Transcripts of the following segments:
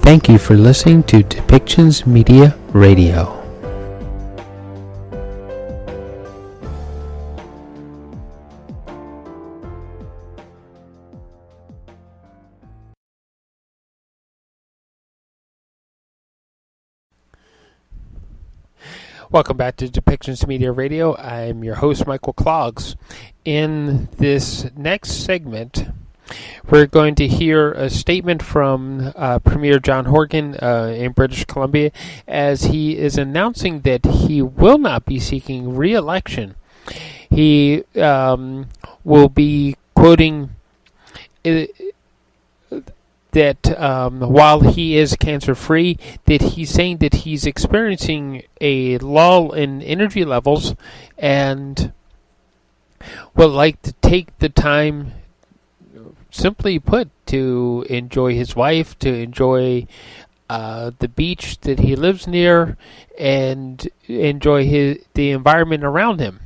Thank you for listening to Depictions Media Radio. Welcome back to Depictions Media Radio. I'm your host, Michael Clogs. In this next segment, we're going to hear a statement from Premier John Horgan in British Columbia as he is announcing that he will not be seeking re-election. He will be quoting that while he is cancer-free, that he's saying that he's experiencing a lull in energy levels and would like to take the time, simply put, to enjoy his wife, to enjoy the beach that he lives near, and enjoy the environment around him.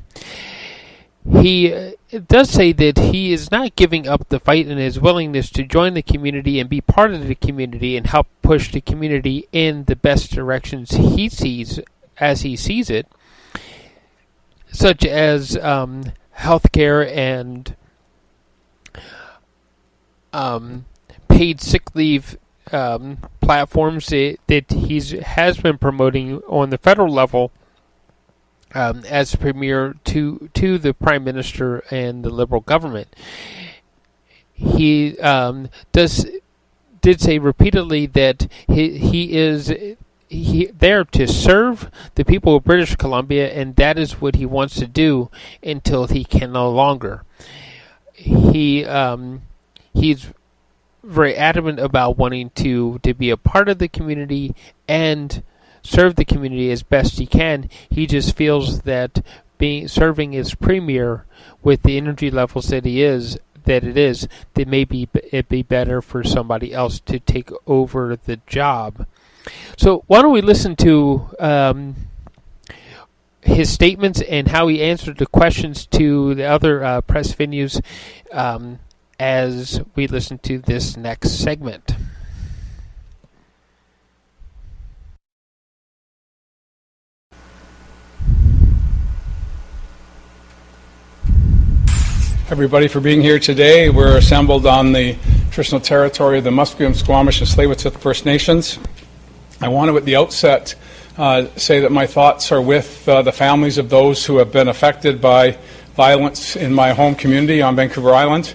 He does say that he is not giving up the fight and his willingness to join the community and be part of the community and help push the community in the best directions he sees as he sees it, such as healthcare and paid sick leave platforms that he has been promoting on the federal level as premier to the Prime Minister and the Liberal government. He did say repeatedly that he is there to serve the people of British Columbia, and that is what he wants to do until he can no longer. He's very adamant about wanting to be a part of the community and serve the community as best he can. He just feels that serving as premier with the energy levels that maybe it be better for somebody else to take over the job. So why don't we listen to his statements and how he answered the questions to the other press venues as we listen to this next segment. Everybody for being here today. We're assembled on the traditional territory of the Musqueam, Squamish, and Tsleil-Waututh First Nations. I want to at the outset say that my thoughts are with the families of those who have been affected by violence in my home community on Vancouver Island.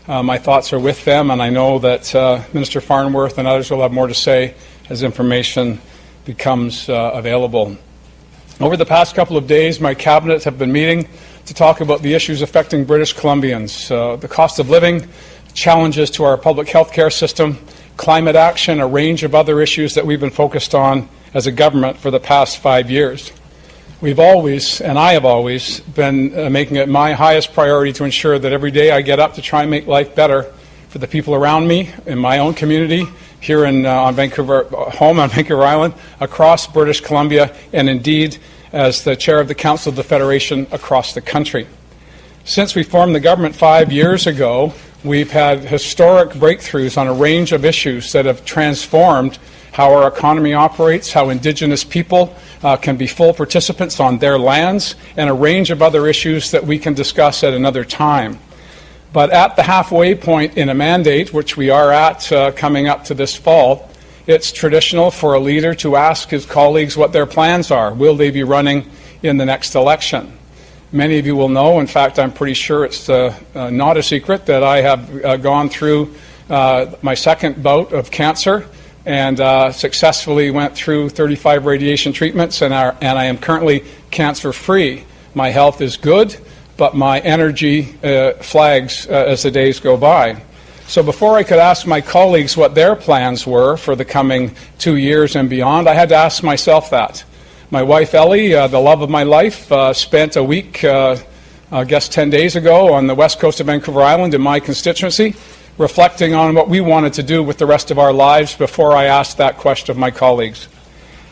My thoughts are with them, and I know that Minister Farnworth and others will have more to say as information becomes available. Over the past couple of days, my cabinet have been meeting to talk about the issues affecting British Columbians, the cost of living, challenges to our public health care system, climate action, a range of other issues that we've been focused on as a government for the past 5 years. We've always, and I have always, been making it my highest priority to ensure that every day I get up to try and make life better for the people around me, in my own community, here on Vancouver Island, across British Columbia, and indeed as the chair of the Council of the Federation across the country. Since we formed the government 5 years ago, we've had historic breakthroughs on a range of issues that have transformed how our economy operates, how Indigenous people can be full participants on their lands, and a range of other issues that we can discuss at another time. But at the halfway point in a mandate, which we are at coming up to this fall, it's traditional for a leader to ask his colleagues what their plans are. Will they be running in the next election? Many of you will know, in fact, I'm pretty sure it's not a secret, that I have gone through my second bout of cancer and successfully went through 35 radiation treatments, and I am currently cancer-free. My health is good, but my energy flags as the days go by. So before I could ask my colleagues what their plans were for the coming 2 years and beyond, I had to ask myself that. My wife, Ellie, the love of my life, spent a week, I guess 10 days ago, on the west coast of Vancouver Island in my constituency, reflecting on what we wanted to do with the rest of our lives before I asked that question of my colleagues.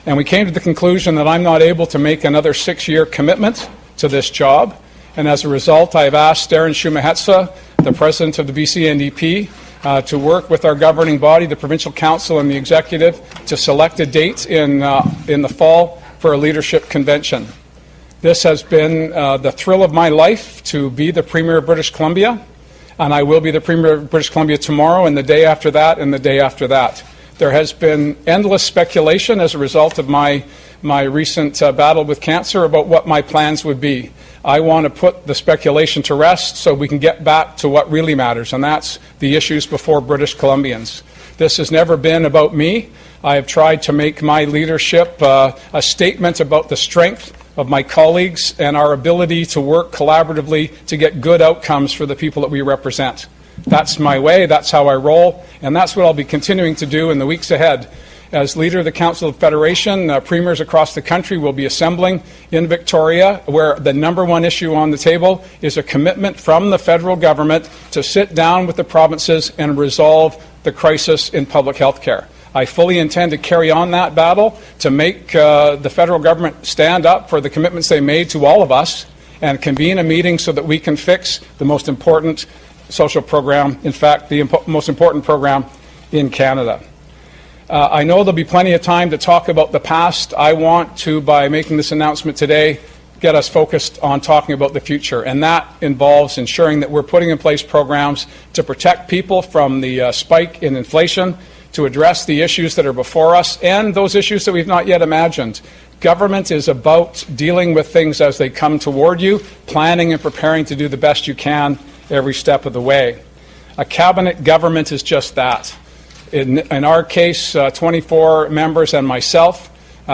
And we came to the conclusion that I'm not able to make another 6-year commitment to this job. And as a result, I've asked Darren Shumahetsa, the president of the BC NDP, to work with our governing body, the Provincial Council and the Executive, to select a date in the fall for a leadership convention. This has been the thrill of my life to be the Premier of British Columbia, and I will be the Premier of British Columbia tomorrow and the day after that and the day after that. There has been endless speculation as a result of my recent battle with cancer about what my plans would be. I want to put the speculation to rest so we can get back to what really matters, and that's the issues before British Columbians. This has never been about me. I have tried to make my leadership a statement about the strength of my colleagues and our ability to work collaboratively to get good outcomes for the people that we represent. That's my way, that's how I roll, and that's what I'll be continuing to do in the weeks ahead. As leader of the Council of Federation, premiers across the country will be assembling in Victoria, where the number one issue on the table is a commitment from the federal government to sit down with the provinces and resolve the crisis in public health care. I fully intend to carry on that battle to make the federal government stand up for the commitments they made to all of us and convene a meeting so that we can fix the most important social program, in fact, the most important program in Canada. I know there'll be plenty of time to talk about the past. I want to, by making this announcement today, get us focused on talking about the future, and that involves ensuring that we're putting in place programs to protect people from the spike in inflation, to address the issues that are before us and those issues that we've not yet imagined. Government is about dealing with things as they come toward you, planning and preparing to do the best you can every step of the way. A cabinet government is just that. In our case, 24 members and myself,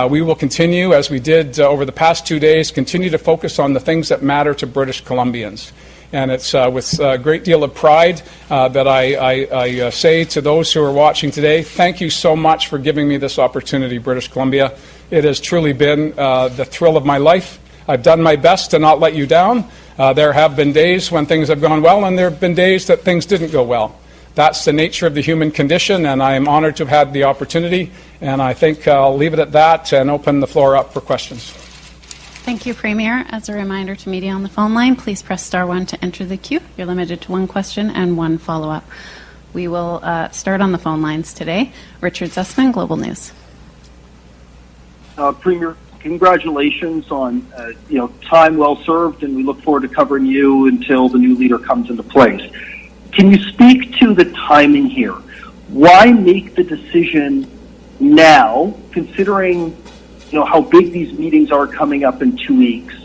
we will continue, as we did over the past 2 days, continue to focus on the things that matter to British Columbians. And it's with a great deal of pride that I say to those who are watching today, thank you so much for giving me this opportunity, British Columbia. It has truly been the thrill of my life. I've done my best to not let you down. There have been days when things have gone well, and there have been days that things didn't go well. That's the nature of the human condition, and I am honored to have had the opportunity. And I think I'll leave it at that and open the floor up for questions. Thank you, Premier. As a reminder to media on the phone line, please press *1 to enter the queue. You're limited to one question and one follow-up. We will start on the phone lines today. Richard Zussman, Global News. Premier, congratulations on time well served, and we look forward to covering you until the new leader comes into place. Can you speak to the timing here? Why make the decision now, considering how big these meetings are coming up in 2 weeks,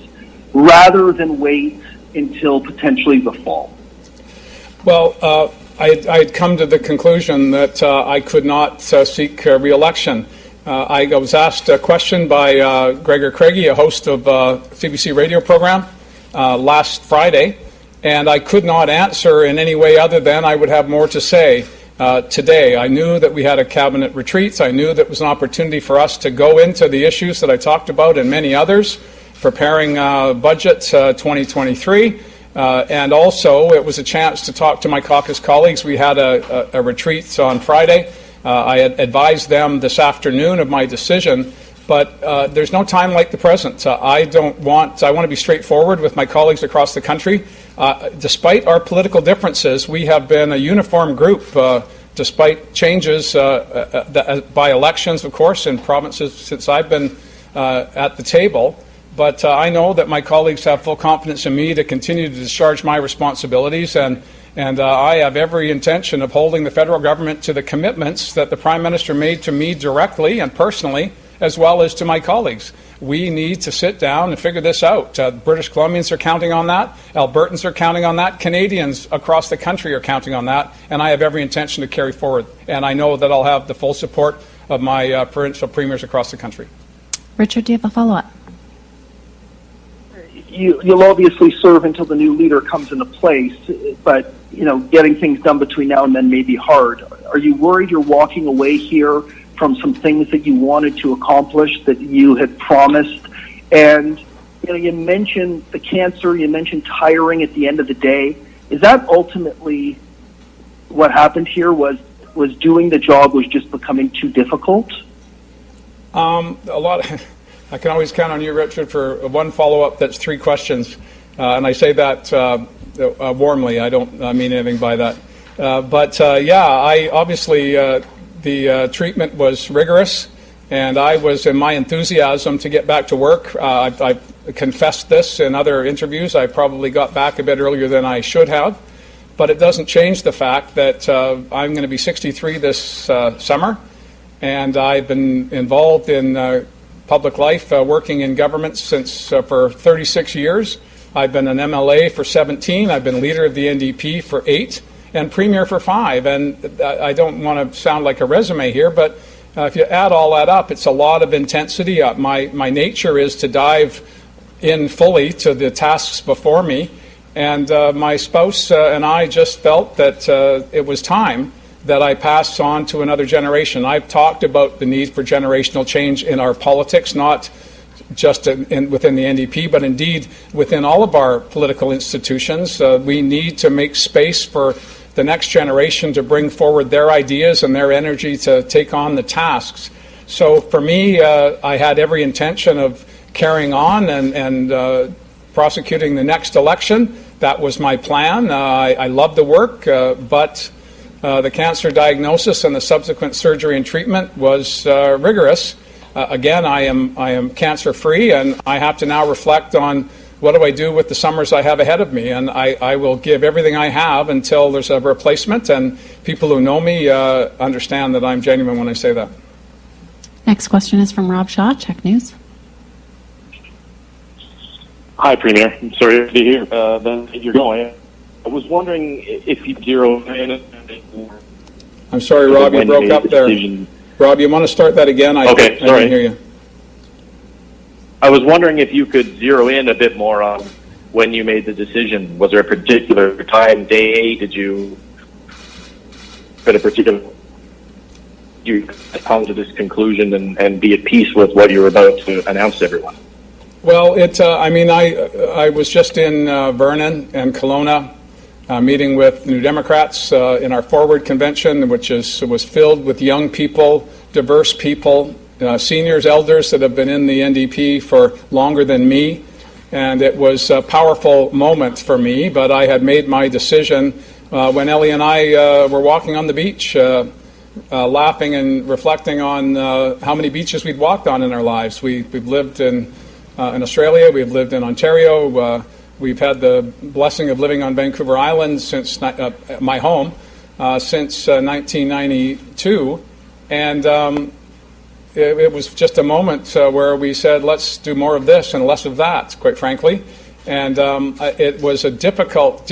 rather than wait until potentially the fall? Well, I had come to the conclusion that I could not seek re-election. I was asked a question by Gregor Craigie, a host of CBC radio program, last Friday, and I could not answer in any way other than I would have more to say today. I knew that we had a cabinet retreat. I knew that it was an opportunity for us to go into the issues that I talked about and many others, preparing budget 2023. And also, it was a chance to talk to my caucus colleagues. We had a retreat on Friday. I had advised them this afternoon of my decision, but there's no time like the present. I want to be straightforward with my colleagues across the country. Despite our political differences, we have been a uniform group, despite changes by elections, of course, in provinces since I've been at the table. But I know that my colleagues have full confidence in me to continue to discharge my responsibilities, and I have every intention of holding the federal government to the commitments that the Prime Minister made to me directly and personally, as well as to my colleagues. We need to sit down and figure this out. British Columbians are counting on that. Albertans are counting on that. Canadians across the country are counting on that. And I have every intention to carry forward. And I know that I'll have the full support of my provincial premiers across the country. Richard, do you have a follow-up? You'll obviously serve until the new leader comes into place, but getting things done between now and then may be hard. Are you worried you're walking away here from some things that you wanted to accomplish that you had promised? And you mentioned the cancer, you mentioned tiring at the end of the day. Is that ultimately what happened here? Was doing the job was just becoming too difficult? I can always count on you, Richard, for one follow-up that's 3 questions, and I say that warmly. I don't mean anything by that. I obviously the treatment was rigorous, and I was in my enthusiasm to get back to work. I've confessed this in other interviews. I probably got back a bit earlier than I should have, but it doesn't change the fact that I'm going to be 63 this summer, and I've been involved in public life, working in government since for 36 years. I've been an MLA for 17. I've been leader of the NDP for 8. And Premier for 5. And I don't want to sound like a resume here, but if you add all that up, it's a lot of intensity. My nature is to dive in fully to the tasks before me. And my spouse and I just felt that it was time that I pass on to another generation. I've talked about the need for generational change in our politics, not just within the NDP, but indeed within all of our political institutions. We need to make space for the next generation to bring forward their ideas and their energy to take on the tasks. So for me, I had every intention of carrying on and prosecuting the next election. That was my plan. I love the work, but the cancer diagnosis and the subsequent surgery and treatment was rigorous. Again, I am cancer-free, and I have to now reflect on what do I do with the summers I have ahead of me? And I will give everything I have until there's a replacement, and people who know me understand that I'm genuine when I say that. Next question is from Rob Shaw, Check News. Hi, Premier. I'm sorry to hear that you're going. I was wondering if you zero in. I'm sorry, Rob, you broke up there. Rob, you want to start that again? Okay, sorry. I didn't hear you. I was wondering if you could zero in a bit more on when you made the decision. Was there a particular time, day? Did you at a particular you come to this conclusion and be at peace with what you were about to announce to everyone? Well, I was just in Vernon and Kelowna meeting with New Democrats in our Forward Convention, which was filled with young people, diverse people, seniors, elders that have been in the NDP for longer than me. And it was a powerful moment for me, but I had made my decision when Ellie and I were walking on the beach, laughing and reflecting on how many beaches we'd walked on in our lives. We've lived in Australia, we've lived in Ontario, we've had the blessing of living on Vancouver Island since my home since 1992, and it was just a moment where we said, let's do more of this and less of that, quite frankly. And it was a difficult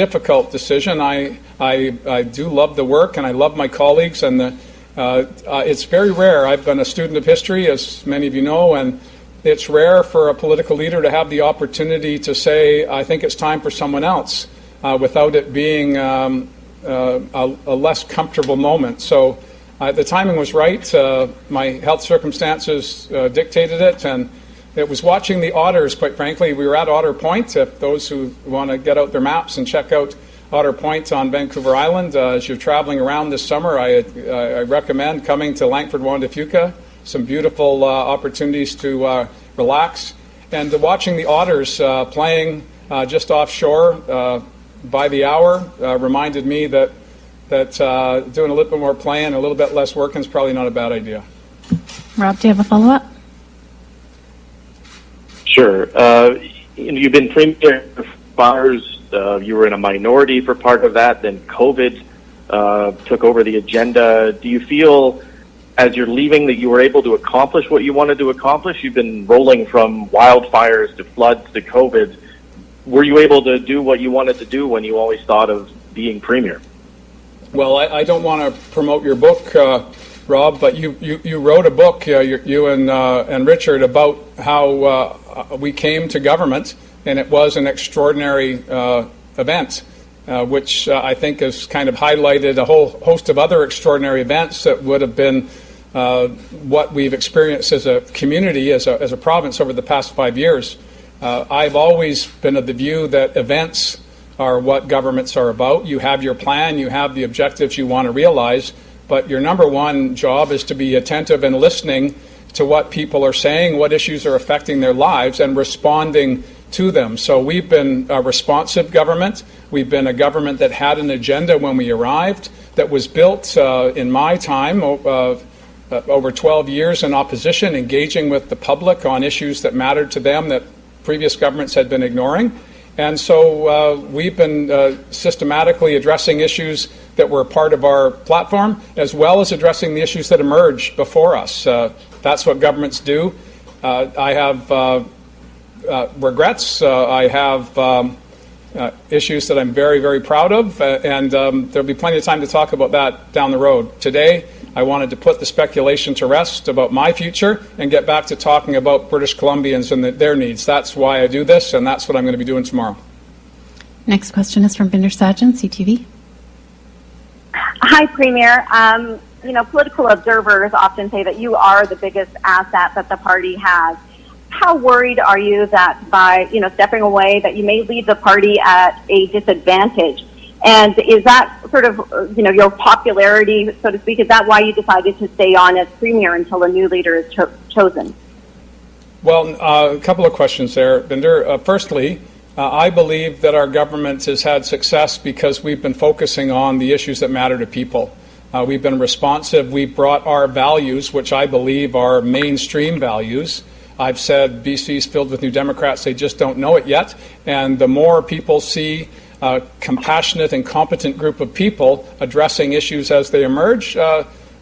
decision. I do love the work, and I love my colleagues, and it's very rare. I've been a student of history, as many of you know, and it's rare for a political leader to have the opportunity to say, I think it's time for someone else, without it being a less comfortable moment. So the timing was right. My health circumstances dictated it, and it was watching the otters, quite frankly. We were at Otter Point. If those who want to get out their maps and check out Otter Point on Vancouver Island, as you're traveling around this summer, I recommend coming to Langford-Juan-de-Fuca. Some beautiful opportunities to relax. And watching the otters playing just offshore by the hour reminded me that doing a little bit more playing, a little bit less working is probably not a bad idea. Rob, do you have a follow-up? Sure. You've been Premier for 5 years. You were in a minority for part of that. Then COVID took over the agenda. Do you feel, as you're leaving, that you were able to accomplish what you wanted to accomplish? You've been rolling from wildfires to floods to COVID. Were you able to do what you wanted to do when you always thought of being Premier? Well, I don't want to promote your book, Rob, but you wrote a book, you and Richard, about how we came to government, and it was an extraordinary event, which I think has kind of highlighted a whole host of other extraordinary events that would have been what we've experienced as a community, as a province over the past 5 years. I've always been of the view that events are what governments are about. You have your plan, you have the objectives you want to realize, but your number one job is to be attentive and listening to what people are saying, what issues are affecting their lives, and responding to them. So we've been a responsive government. We've been a government that had an agenda when we arrived, that was built in my time over 12 years in opposition, engaging with the public on issues that mattered to them that previous governments had been ignoring. And so we've been systematically addressing issues that were part of our platform, as well as addressing the issues that emerged before us. That's what governments do. I have regrets. I have issues that I'm very, very proud of, and there'll be plenty of time to talk about that down the road. Today, I wanted to put the speculation to rest about my future and get back to talking about British Columbians and their needs. That's why I do this, and that's what I'm going to be doing tomorrow. Next question is from Binder Sajan, CTV. Hi, Premier. Political observers often say that you are the biggest asset that the party has. How worried are you that by, stepping away, that you may leave the party at a disadvantage? And is that sort of, your popularity, so to speak, is that why you decided to stay on as Premier until a new leader is chosen? Well, a couple of questions there, Binder. Firstly, I believe that our government has had success because we've been focusing on the issues that matter to people. We've been responsive. We've brought our values, which I believe are mainstream values. I've said BC's filled with New Democrats. They just don't know it yet. And the more people see a compassionate and competent group of people addressing issues as they emerge,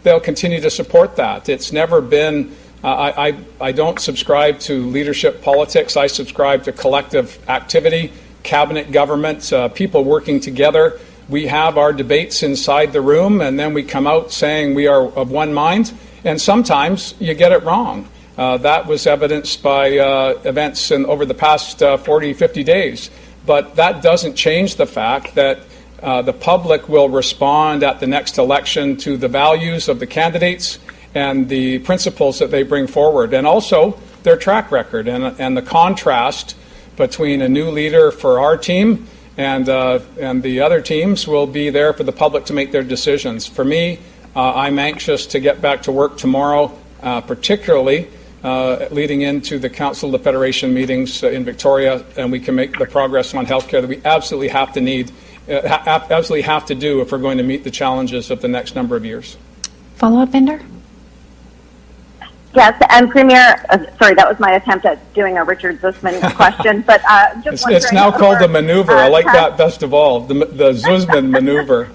they'll continue to support that. It's never been, I don't subscribe to leadership politics. I subscribe to collective activity, cabinet government, people working together. We have our debates inside the room, and then we come out saying we are of one mind, and sometimes you get it wrong. That was evidenced by events over the past 40, 50 days. But that doesn't change the fact that the public will respond at the next election to the values of the candidates and the principles that they bring forward, and also their track record and the contrast between a new leader for our team and the other teams will be there for the public to make their decisions. For me, I'm anxious to get back to work tomorrow, particularly leading into the Council of the Federation meetings in Victoria, and we can make the progress on healthcare that we absolutely have to do if we're going to meet the challenges of the next number of years. Follow-up, Binder? Yes, and Premier, sorry, that was my attempt at doing a Richard Zussman question, but just it's now called the maneuver. I like that best of all, the Zussman maneuver.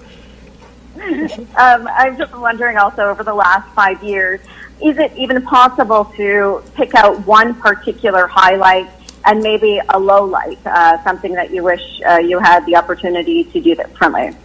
I'm just wondering also, over the last 5 years, is it even possible to pick out one particular highlight and maybe a low light, something that you wish you had the opportunity to do differently?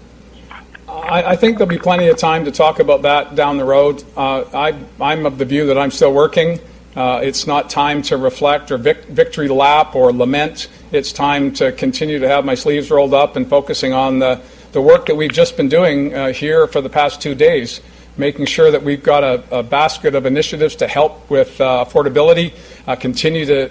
I think there'll be plenty of time to talk about that down the road. I'm of the view that I'm still working. It's not time to reflect or victory lap or lament. It's time to continue to have my sleeves rolled up and focusing on the work that we've just been doing here for the past 2 days, making sure that we've got a basket of initiatives to help with affordability, continue to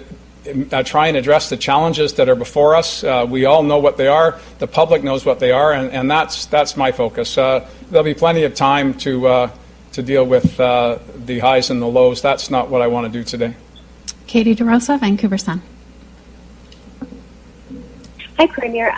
try and address the challenges that are before us. We all know what they are. The public knows what they are, and that's my focus. There'll be plenty of time to deal with the highs and the lows. That's not what I want to do today. Katie DeRosa, Vancouver Sun. Hi, Premier.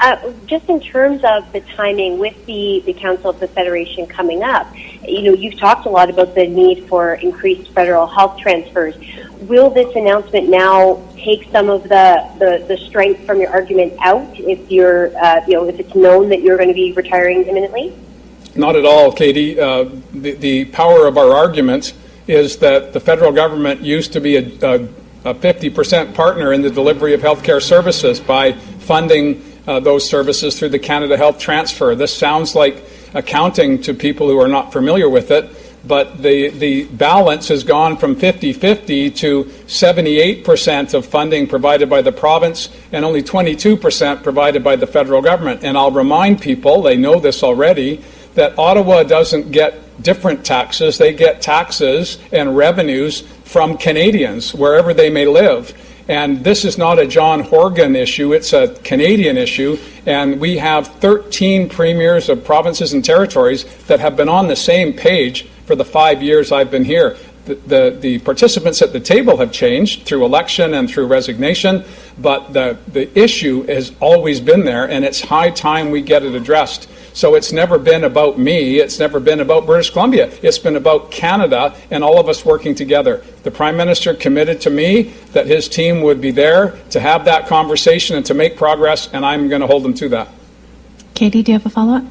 Just in terms of the timing with the Council of the Federation coming up, you've talked a lot about the need for increased federal health transfers. Will this announcement now take some of the strength from your argument out if you're, if it's known that you're going to be retiring imminently? Not at all, Katie. The power of our argument is that the federal government used to be a 50% partner in the delivery of healthcare services by funding those services through the Canada Health Transfer. This sounds like accounting to people who are not familiar with it, but the balance has gone from 50-50 to 78% of funding provided by the province and only 22% provided by the federal government. And I'll remind people, they know this already, that Ottawa doesn't get different taxes. They get taxes and revenues from Canadians, wherever they may live. And this is not a John Horgan issue, it's a Canadian issue, and we have 13 premiers of provinces and territories that have been on the same page for the 5 years I've been here. the participants at the table have changed through election and through resignation, but the issue has always been there, and it's high time we get it addressed. So it's never been about me. It's never been about British Columbia. It's been about Canada and all of us working together. The Prime Minister committed to me that his team would be there to have that conversation and to make progress, and I'm going to hold them to that. Katie, do you have a follow-up?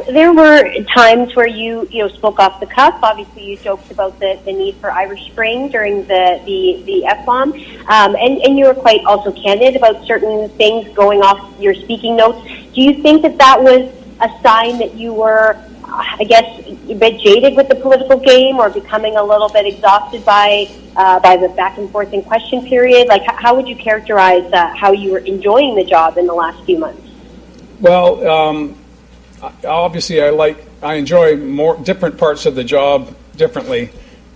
There were times where you spoke off the cuff. Obviously, you joked about the need for Irish Spring during the F-bomb, and you were quite also candid about certain things going off your speaking notes. Do you think that was a sign that you were, I guess, a bit jaded with the political game, or becoming a little bit exhausted by the back and forth in question period? Like, how would you characterize how you were enjoying the job in the last few months? Well, obviously, I enjoy more different parts of the job differently,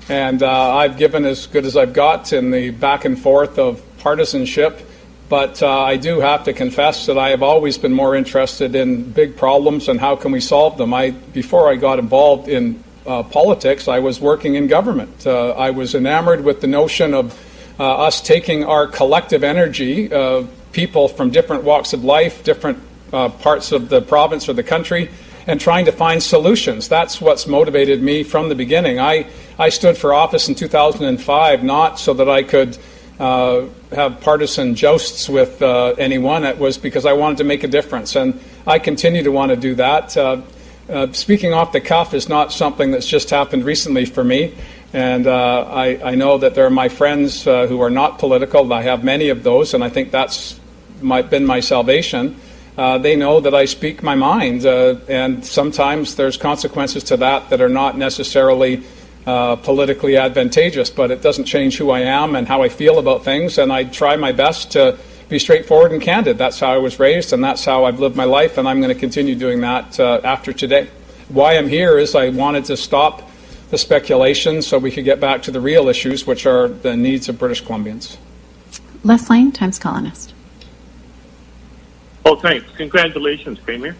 and I've given as good as I've got in the back and forth of partisanship. But I do have to confess that I have always been more interested in big problems and how can we solve them. Before I got involved in politics, I was working in government. I was enamored with the notion of us taking our collective energy, people from different walks of life, different parts of the province or the country, and trying to find solutions. That's what's motivated me from the beginning. I stood for office in 2005 not so that I could have partisan jousts with anyone. It was because I wanted to make a difference, and I continue to want to do that. Speaking off the cuff is not something that's just happened recently for me, and I know that there are my friends who are not political. I have many of those, and I think that's been my salvation. They know that I speak my mind, and sometimes there's consequences to that are not necessarily politically advantageous, but it doesn't change who I am and how I feel about things, and I try my best to be straightforward and candid. That's how I was raised, and that's how I've lived my life, and I'm going to continue doing that after today. Why I'm here is I wanted to stop the speculation so we could get back to the real issues, which are the needs of British Columbians. Les Lane, Times columnist. Oh, thanks. Congratulations, Premier.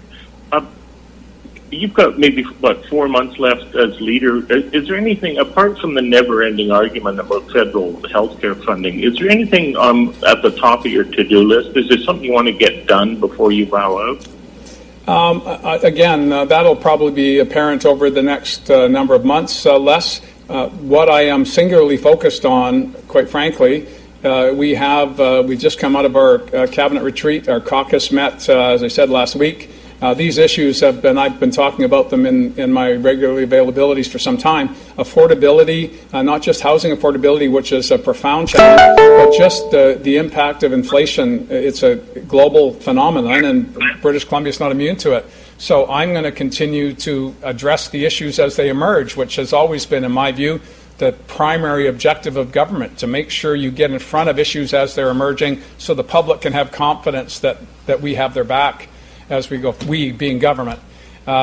You've got maybe, 4 months left as leader. Is there anything, apart from the never-ending argument about federal health care funding, is there anything at the top of your to-do list? Is there something you want to get done before you bow out? Again, that'll probably be apparent over the next number of months. Les, what I am singularly focused on, quite frankly, we just come out of our cabinet retreat. Our caucus met, as I said, last week. These issues I've been talking about them in my regular availabilities for some time. Affordability, not just housing affordability, which is a profound challenge, but just the impact of inflation. It's a global phenomenon, and British Columbia is not immune to it. So I'm going to continue to address the issues as they emerge, which has always been, in my view, the primary objective of government, to make sure you get in front of issues as they're emerging so the public can have confidence that we have their back as we go, we being government.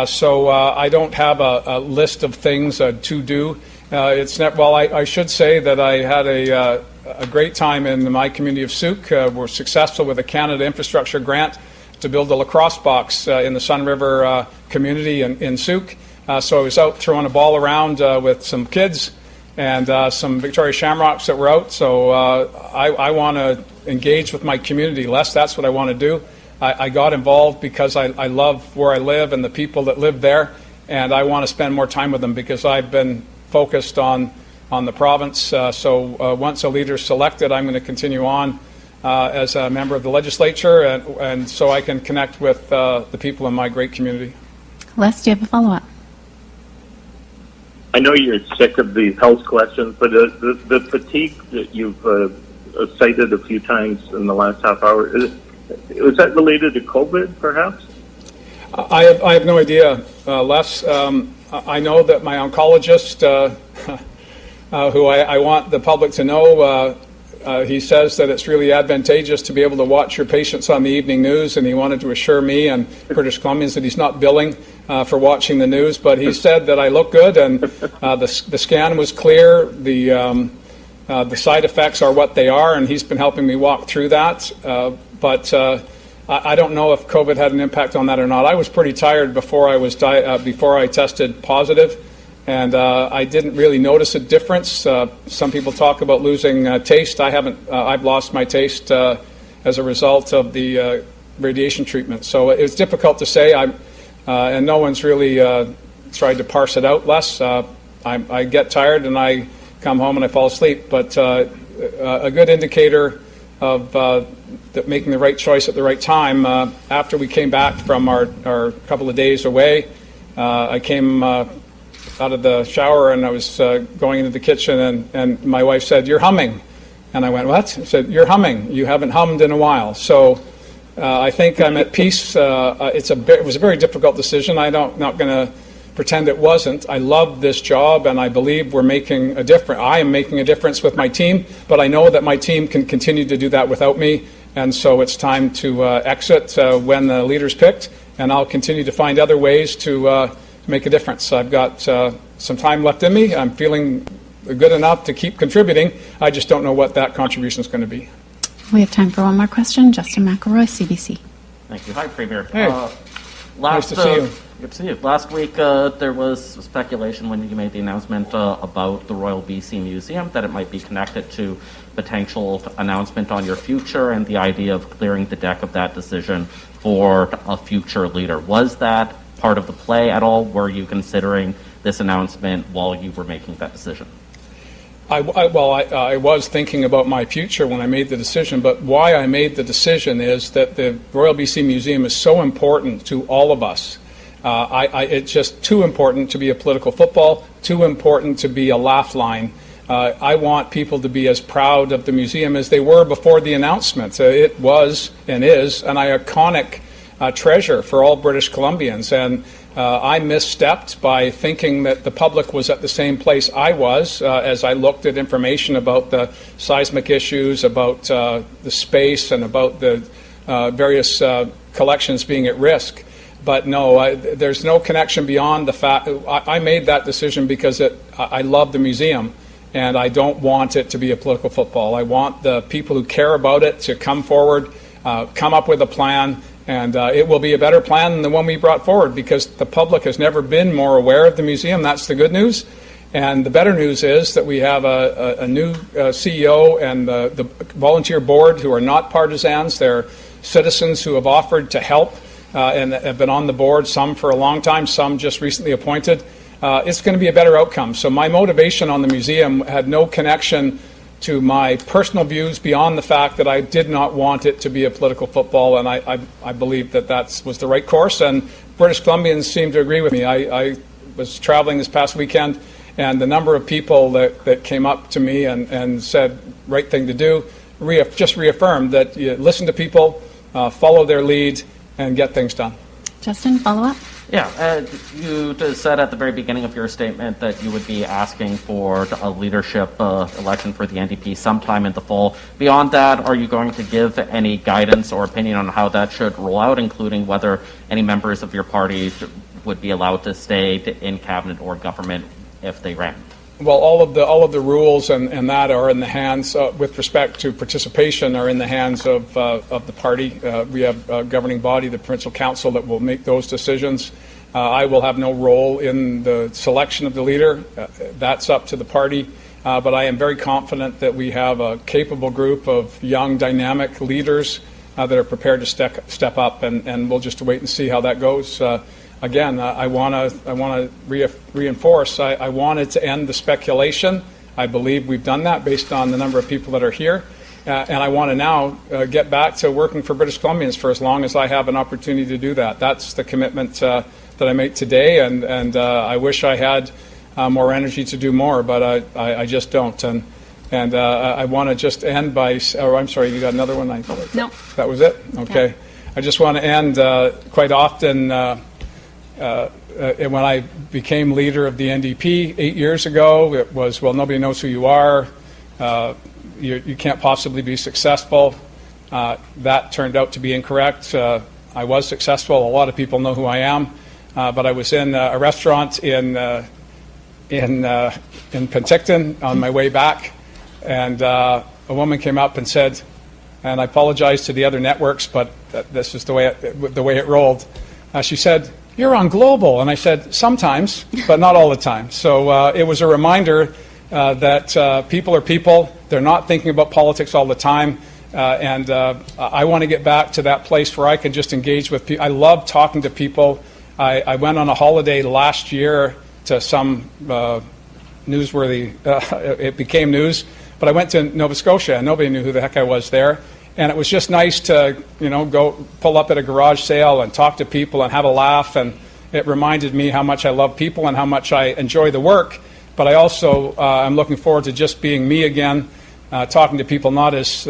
So I don't have a list of things to do. I should say that I had a great time in my community of Souk. We're successful with a Canada Infrastructure Grant to build a lacrosse box in the Sun River community in Souk. So I was out throwing a ball around with some kids and some Victoria Shamrocks that were out. So I want to engage with my community less. That's what I want to do. I got involved because I love where I live and the people that live there, and I want to spend more time with them because I've been focused on the province. So once a leader is selected, I'm going to continue on as a member of the legislature, and so I can connect with the people in my great community. Les, do you have a follow-up? I know you're sick of these health questions, but the fatigue that you've cited a few times in the last half hour, was that related to COVID, perhaps? I have no idea, Les. I know that my oncologist, who I want the public to know, he says that it's really advantageous to be able to watch your patients on the evening news, and he wanted to assure me and British Columbians that he's not billing for watching the news. But he said that I look good, and the scan was clear. The side effects are what they are, and he's been helping me walk through that. But I don't know if COVID had an impact on that or not. I was pretty tired before I tested positive, and I didn't really notice a difference. Some people talk about losing taste. I haven't. I've lost my taste as a result of the radiation treatment. So it's difficult to say. And no one's really tried to parse it out. Les, I get tired and I come home and I fall asleep. But a good indicator of making the right choice at the right time. After we came back from our couple of days away, I came out of the shower and I was going into the kitchen and my wife said, "You're humming." And I went, "What?" I said, "You're humming. You haven't hummed in a while." So I think I'm at peace. It was a very difficult decision. I'm not going to pretend it wasn't. I love this job, and I believe we're making a difference. I am making a difference with my team, but I know that my team can continue to do that without me, and so it's time to exit when the leader's picked, and I'll continue to find other ways to make a difference. I've got some time left in me. I'm feeling good enough to keep contributing. I just don't know what that contribution is going to be. We have time for one more question. Justin McElroy, CBC. Thank you. Hi, Premier. Hey. Nice to see you. Good to see you. Last week, there was speculation when you made the announcement about the Royal BC Museum that it might be connected to potential announcement on your future and the idea of clearing the deck of that decision for a future leader. Was that part of the play at all? Were you considering this announcement while you were making that decision? I was thinking about my future when I made the decision, but why I made the decision is that the Royal BC Museum is so important to all of us. It's just too important to be a political football, too important to be a laugh line. I want people to be as proud of the museum as they were before the announcement. It was and is an iconic treasure for all British Columbians, and I misstepped by thinking that the public was at the same place I was as I looked at information about the seismic issues, about the space, and about the various collections being at risk. But no, there's no connection beyond the fact I made that decision because I love the museum, and I don't want it to be a political football. I want the people who care about it to come forward, come up with a plan, and it will be a better plan than the one we brought forward because the public has never been more aware of the museum. That's the good news. And the better news is that we have a new CEO and the volunteer board who are not partisans. They're citizens who have offered to help and have been on the board, some for a long time, some just recently appointed. It's going to be a better outcome. So my motivation on the museum had no connection to my personal views beyond the fact that I did not want it to be a political football, and I believe that was the right course, and British Columbians seem to agree with me. I was traveling this past weekend, and the number of people that came up to me and said, right thing to do, just reaffirmed that you listen to people, follow their lead, and get things done. Justin, follow up? Yeah, you said at the very beginning of your statement that you would be asking for a leadership election for the NDP sometime in the fall. Beyond that, are you going to give any guidance or opinion on how that should roll out, including whether any members of your party would be allowed to stay in cabinet or government if they ran? Well, all of the rules and that are in the hands, with respect to participation, are in the hands of the party. We have a governing body, the provincial council, that will make those decisions. I will have no role in the selection of the leader. That's up to the party. But I am very confident that we have a capable group of young, dynamic leaders that are prepared to step up, and we'll just wait and see how that goes. Again, I want to reinforce. I wanted to end the speculation. I believe we've done that based on the number of people that are here, and I want to now get back to working for British Columbians for as long as I have an opportunity to do that. That's the commitment that I make today, and I wish I had more energy to do more, but I just don't. And I want to just end by. Oh, I'm sorry. You got another one? No. That was it. Okay. Yeah. I just want to end. Quite often. When I became leader of the NDP 8 years ago, it was, well, nobody knows who you are. You can't possibly be successful. That turned out to be incorrect. I was successful. A lot of people know who I am. But I was in a restaurant in Penticton on my way back, and a woman came up and said, and I apologize to the other networks, but this is the way it rolled. She said, "You're on Global." And I said, "Sometimes, but not all the time." So it was a reminder that people are people. They're not thinking about politics all the time. And I want to get back to that place where I can just engage with people. I love talking to people. I went on a holiday last year to some newsworthy, it became news, but I went to Nova Scotia and nobody knew who the heck I was there. And it was just nice to, go pull up at a garage sale and talk to people and have a laugh. And it reminded me how much I love people and how much I enjoy the work. But I also am looking forward to just being me again, talking to people not as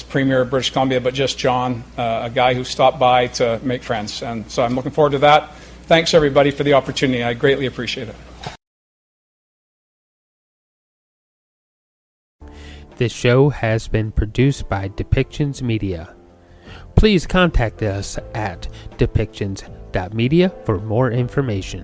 Premier of British Columbia, but just John, a guy who stopped by to make friends. And so I'm looking forward to that. Thanks, everybody, for the opportunity. I greatly appreciate it. This show has been produced by Depictions Media. Please contact us at depictions.media for more information.